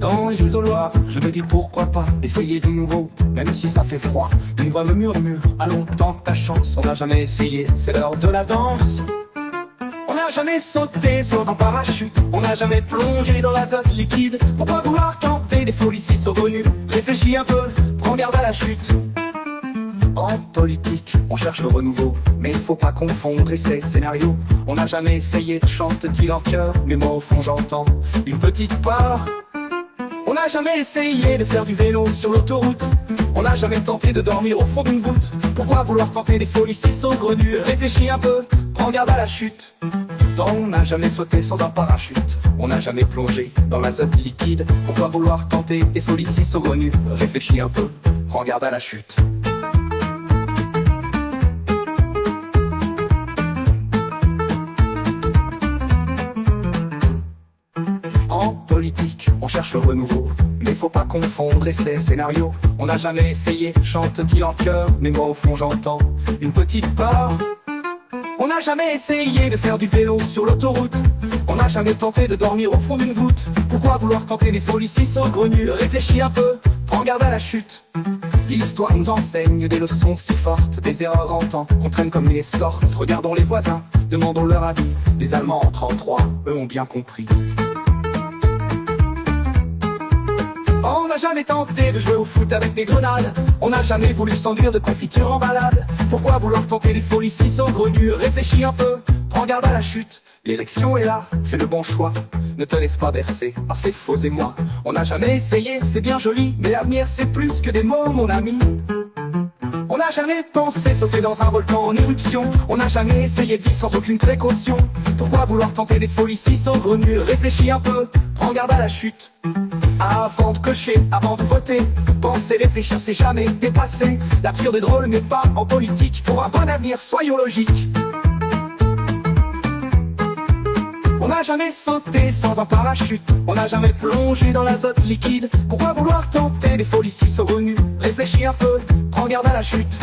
dans l'isoloir. Je me dis pourquoi pas essayer de nouveau, même si ça fait froid. Une voix me murmure, allons tente ta chance. On n'a jamais essayé, c'est l'heure de la danse. On n'a jamais sauté sans un parachute, on n'a jamais plongé dans l'azote liquide. Pourquoi vouloir tenter des folies si saugrenues? Réfléchis un peu, prends garde à la chute. En politique, on cherche le renouveau, mais il faut pas confondre essais, scénarios. On n'a jamais essayé, chante-t-il en chœur, mais moi au fond j'entends une petite part. On n'a jamais essayé de faire du vélo sur l'autoroute, on n'a jamais tenté de dormir au fond d'une voûte. Pourquoi vouloir tenter des folies si saugrenues? Réfléchis un peu, prends garde à la chute. On n'a jamais sauté sans un parachute, on n'a jamais plongé dans l'azote liquide. Pourquoi vouloir tenter des folies si saugrenues? Réfléchis un peu, prends garde à la chute. En politique, on cherche le renouveau, mais faut pas confondre essais, scénarios. On n'a jamais essayé, chante-t-il en chœur, mais moi au fond j'entends une petite part. On n'a jamais essayé de faire du vélo sur l'autoroute, on n'a jamais tenté de dormir au fond d'une voûte. Pourquoi vouloir tenter des folies si saugrenues? Réfléchis un peu, prends garde à la chute. L'histoire nous enseigne des leçons si fortes, des erreurs en temps qu'on traîne comme une escorte. Regardons les voisins, demandons leur avis. Les Allemands en 33, eux ont bien compris. On n'a jamais tenté de jouer au foot avec des grenades, on n'a jamais voulu s'enduire de confiture en balade. Pourquoi vouloir tenter des folies si saugrenues? Réfléchis un peu, prends garde à la chute. L'élection est là, fais le bon choix, ne te laisse pas bercer par ces faux émois. On n'a jamais essayé, c'est bien joli, mais l'avenir c'est plus que des mots mon ami. On n'a jamais pensé sauter dans un volcan en éruption, on n'a jamais essayé de vivre sans aucune précaution. Pourquoi vouloir tenter des folies si saugrenues? Réfléchis un peu, prends garde à la chute. Avant de cocher, avant de voter, penser, réfléchir, c'est jamais dépasser. L'absurde est drôle mais pas en politique, pour un bon avenir soyons logiques. On n'a jamais sauté sans un parachute, on n'a jamais plongé dans l'azote liquide. Pourquoi vouloir tenter des folies si saugrenues? Réfléchis un peu, prends garde à la chute.